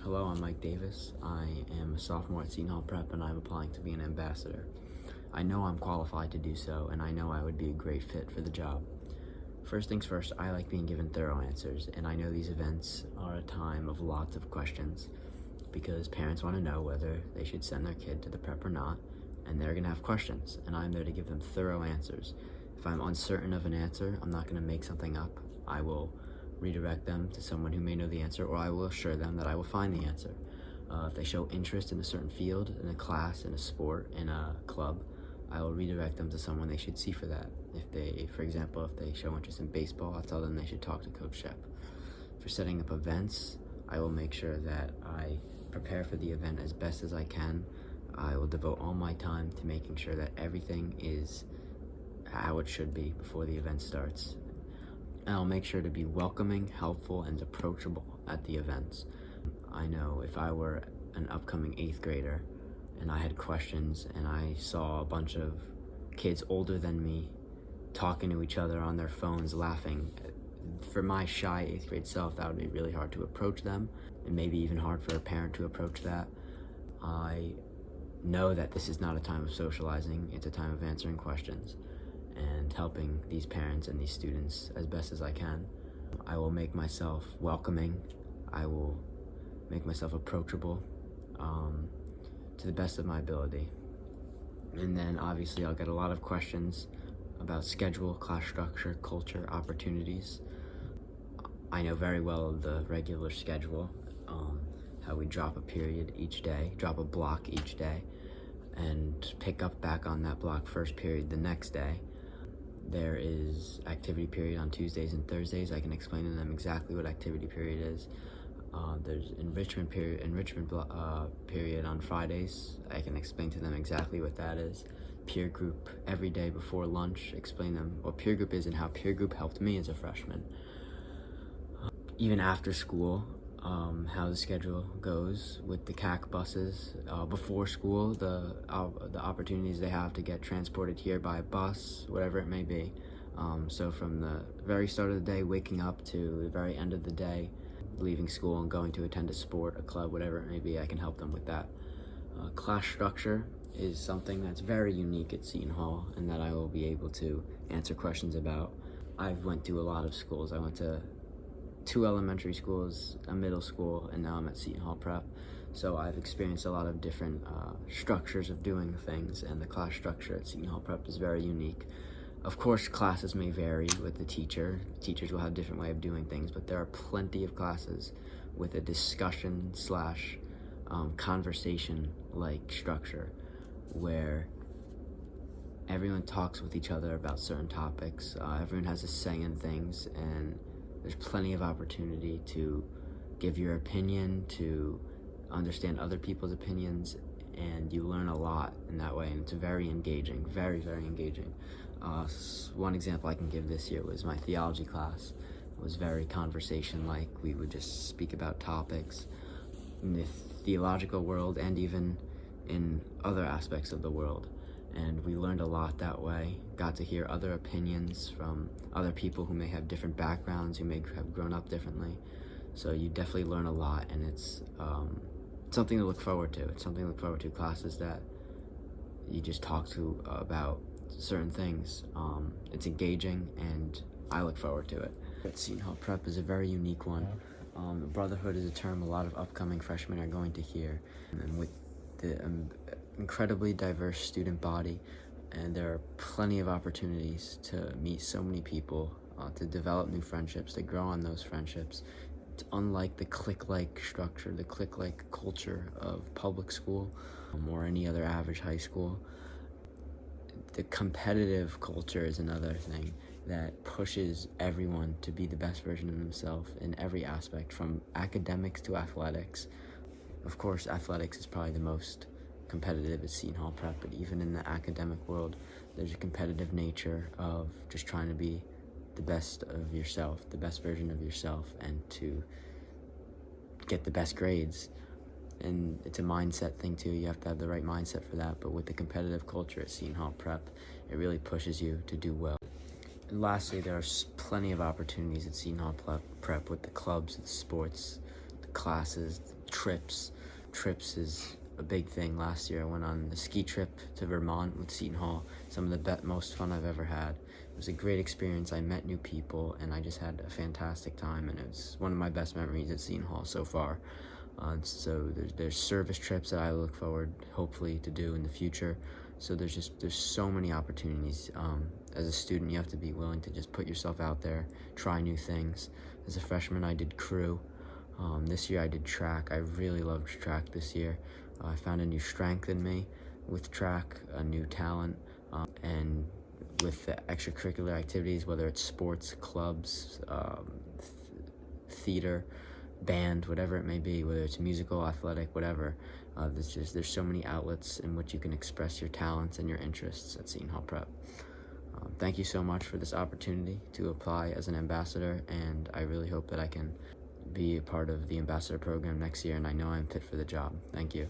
Hello, I'm Mike Davis. I am a sophomore at Seton Hall Prep and I'm applying to be an ambassador. I know I'm qualified to do so and I know I would be a great fit for the job. First things first, I like being given thorough answers, and I know these events are a time of lots of questions because parents want to know whether they should send their kid to the prep or not, and they're going to have questions, and I'm there to give them thorough answers. If I'm uncertain of an answer, I'm not going to make something up. I will redirect them to someone who may know the answer, or I will assure them that I will find the answer. If they show interest in a certain field, in a class, in a sport, in a club, I will redirect them to someone they should see for that. If they, for example, if they show interest in baseball, I'll tell them they should talk to Coach Shep. For setting up events, I will make sure that I prepare for the event as best as I can. I will devote all my time to making sure that everything is how it should be before the event starts. And I'll make sure to be welcoming, helpful, and approachable at the events. I know if I were an upcoming 8th grader and I had questions and I saw a bunch of kids older than me talking to each other on their phones, laughing, for my shy 8th grade self, that would be really hard to approach them, and maybe even hard for a parent to approach that. I know that this is not a time of socializing, it's a time of answering questions and helping these parents and these students as best as I can. I will make myself welcoming, I will make myself approachable to the best of my ability. And then obviously I'll get a lot of questions about schedule, class structure, culture, opportunities. I know very well the regular schedule, how we drop a period each day, drop a block each day, and pick up back on that block first period the next day. There is activity period on Tuesdays and Thursdays. I can explain to them exactly what activity period is. There's enrichment period on Fridays. I can explain to them exactly what that is. Peer group every day before lunch. Explain them what peer group is and how peer group helped me as a freshman. Even after school, how the schedule goes with the CAC buses. Before school, the opportunities they have to get transported here by bus, whatever it may be. So from the very start of the day, waking up, to the very end of the day, leaving school and going to attend a sport, a club, whatever it may be, I can help them with that. Class structure is something that's very unique at Seton Hall and that I will be able to answer questions about. I've went to a lot of schools. I went to 2 elementary schools, a middle school, and now I'm at Seton Hall Prep. So I've experienced a lot of different structures of doing things, and the class structure at Seton Hall Prep is very unique. Of course, classes may vary with the teacher. Teachers will have a different way of doing things, but there are plenty of classes with a discussion slash conversation-like structure where everyone talks with each other about certain topics. Everyone has a say in things, and there's plenty of opportunity to give your opinion, to understand other people's opinions, and you learn a lot in that way, and it's very engaging, very, very engaging. One example I can give this year was my theology class. It was very conversation-like. We would just speak about topics in the theological world and even in other aspects of the world. And we learned a lot that way, got to hear other opinions from other people who may have different backgrounds, who may have grown up differently. So you definitely learn a lot, and it's something to look forward to. It's something to look forward to, classes that you just talk to about certain things. It's engaging, and I look forward to it. But Seton Hall Prep is a very unique one. Brotherhood is a term a lot of upcoming freshmen are going to hear. And with the incredibly diverse student body, and there are plenty of opportunities to meet so many people, to develop new friendships, to grow on those friendships. It's unlike the clique-like structure, the clique-like culture of public school or any other average high school. The competitive culture is another thing that pushes everyone to be the best version of themselves in every aspect, from academics to athletics. Of course, athletics is probably the most competitive at Seton Hall Prep, but even in the academic world, there's a competitive nature of just trying to be the best of yourself, the best version of yourself, and to get the best grades. And it's a mindset thing too. You have to have the right mindset for that. But with the competitive culture at Seton Hall Prep, it really pushes you to do well. And lastly, there are plenty of opportunities at Seton Hall Prep with the clubs, the sports, the classes, the trips. Trips is a big thing. Last year I went on the ski trip to Vermont with Seton Hall. Some of the most fun I've ever had. It was a great experience. I met new people and I just had a fantastic time, and it was one of my best memories at Seton Hall so far. So there's service trips that I look forward hopefully to do in the future. So there's so many opportunities. As a student, you have to be willing to just put yourself out there, try new things. As a freshman, I did crew. This year I did track. I really loved track this year. I found a new strength in me with track, a new talent, and with the extracurricular activities, whether it's sports, clubs, theater, band, whatever it may be, whether it's musical, athletic, whatever. There's so many outlets in which you can express your talents and your interests at Seton Hall Prep. Thank you so much for this opportunity to apply as an ambassador, and I really hope that I can be a part of the ambassador program next year, and I know I'm fit for the job. Thank you.